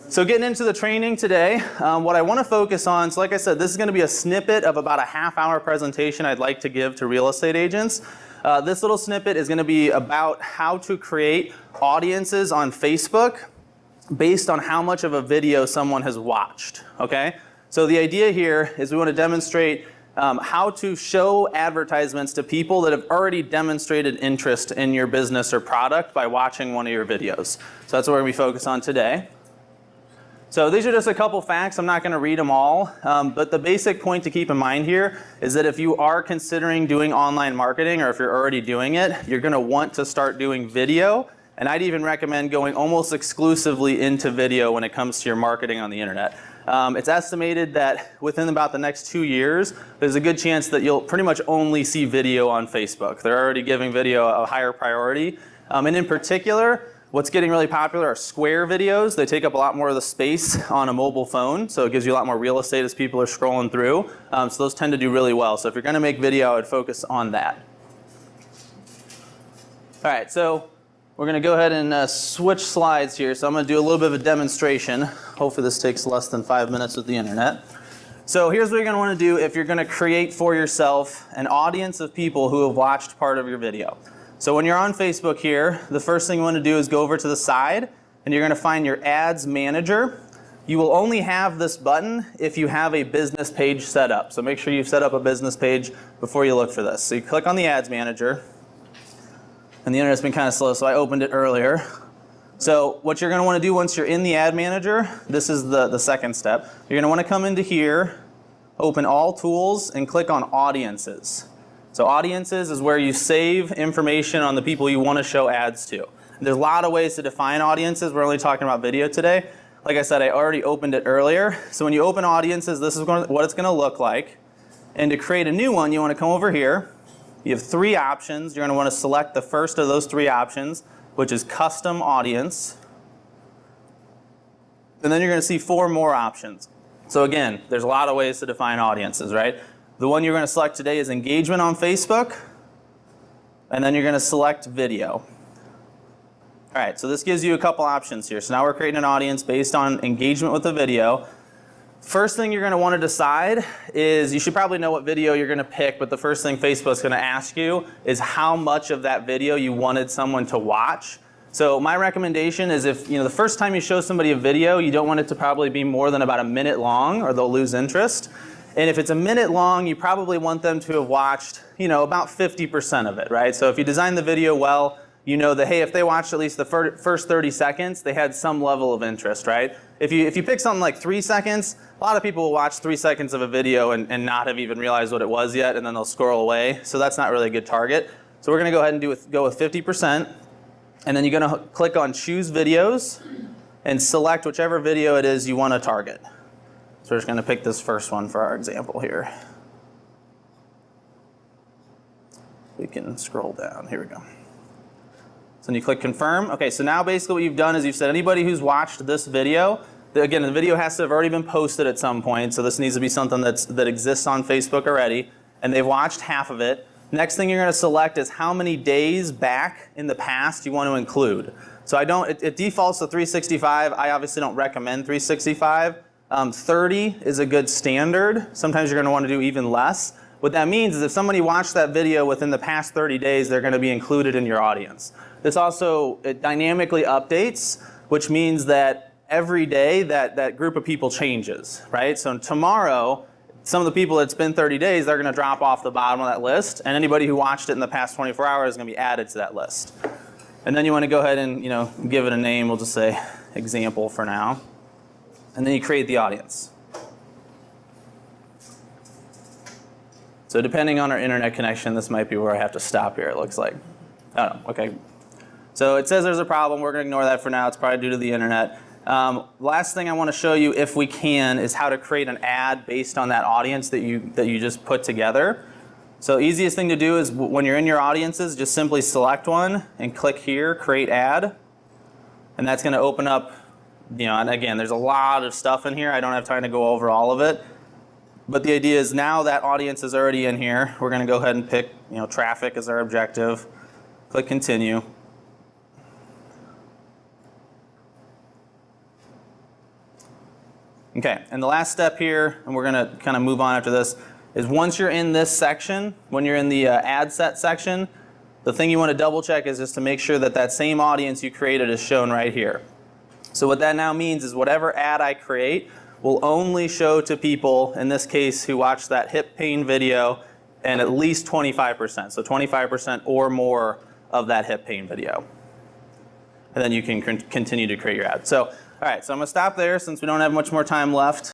So getting into the training today, what I want to focus on, so like I said, this is going to be a snippet of about a half-hour presentation I'd like to give to real estate agents. This little snippet is going to be about how to create audiences on Facebook based on how much of a video someone has watched, okay? So the idea here is we want to demonstrate how to show advertisements to people that have already demonstrated interest in your business or product by watching one of your videos. So that's what we're going to be focused on today. So these are just a couple facts. I'm not going to read them all, but the basic point to keep in mind here is that if you are considering doing online marketing, or if you're already doing it, you're going to want to start doing video. And I'd even recommend going almost exclusively into video when it comes to your marketing on the internet. It's estimated that within about the next 2 years, there's a good chance that you'll pretty much only see video on Facebook. They're already giving video a higher priority. And in particular, what's getting really popular are square videos. They take up a lot more of the space on a mobile phone, so it gives you a lot more real estate as people are scrolling through. So those tend to do really well. So if you're going to make video, I would focus on that. All right, so we're going to go ahead and switch slides here. So I'm going to do a little bit of a demonstration. Hopefully this takes less than 5 minutes with the internet. So here's what you're going to want to do if you're going to create for yourself an audience of people who have watched part of your video. So when you're on Facebook here, the first thing you want to do is go over to the side, and you're going to find your Ads Manager. You will only have this button if you have a business page set up. So make sure you've set up a business page before you look for this. So you click on the Ads Manager. And the internet's been kind of slow, so I opened it earlier. So what you're going to want to do once you're in the Ad Manager, this is the second step. You're going to want to come into here, open All Tools, and click on Audiences. So Audiences is where you save information on the people you want to show ads to. There's a lot of ways to define audiences. We're only talking about video today. Like I said, I already opened it earlier. So when you open Audiences, this is what it's going to look like. And to create a new one, you want to come over here. You have 3 options. You're going to want to select the first of those 3 options, which is Custom Audience. And then you're going to see 4 more options. So again, there's a lot of ways to define audiences, right? The one you're going to select today is Engagement on Facebook. And then you're going to select Video. All right, so this gives you a couple options here. So now we're creating an audience based on engagement with the video. First thing you're going to want to decide is, you should probably know what video you're going to pick, but the first thing Facebook's going to ask you is how much of that video you wanted someone to watch. So my recommendation is, if the first time you show somebody a video, you don't want it to probably be more than about a minute long, or they'll lose interest. And if it's a minute long, you probably want them to have watched, about 50% of it, right? So if you design the video well, you know that, hey, if they watched at least the first 30 seconds, they had some level of interest, right? If you pick something like 3 seconds, a lot of people will watch 3 seconds of a video and not have even realized what it was yet, and then they'll scroll away. So that's not really a good target. So we're going to go ahead and go with 50%. And then you're going to click on Choose Videos and select whichever video it is you want to target. So we're just going to pick this first one for our example here. We can scroll down. Here we go. So then you click Confirm. Okay, so now basically what you've done is you've said anybody who's watched this video, again, the video has to have already been posted at some point, so this needs to be something that exists on Facebook already, and they've watched half of it. Next thing you're going to select is how many days back in the past you want to include. So it defaults to 365. I obviously don't recommend 365. 30 is a good standard. Sometimes you're going to want to do even less. What that means is if somebody watched that video within the past 30 days, they're going to be included in your audience. This also, it dynamically updates, which means that every day that group of people changes, right? So tomorrow, some of the people it's been 30 days, they're going to drop off the bottom of that list, and anybody who watched it in the past 24 hours is going to be added to that list. And then you want to go ahead and give it a name. We'll just say example for now. And then you create the audience. So depending on our internet connection, this might be where I have to stop here, it looks like. Oh, okay. So it says there's a problem. We're going to ignore that for now. It's probably due to the internet. Last thing I want to show you, if we can, is how to create an ad based on that audience that you just put together. So easiest thing to do is when you're in your audiences, just simply select one and click here, Create Ad. And that's going to open up, and again, there's a lot of stuff in here. I don't have time to go over all of it. But the idea is now that audience is already in here, we're going to go ahead and pick, traffic as our objective. Click Continue. Okay, and the last step here, and we're going to kind of move on after this, is once you're in this section, when you're in the ad set section, the thing you want to double check is just to make sure that that same audience you created is shown right here. So what that now means is whatever ad I create will only show to people, in this case, who watch that hip pain video and at least 25%. So 25% or more of that hip pain video. And then you can continue to create your ad. So, all right, so I'm going to stop there since we don't have much more time left.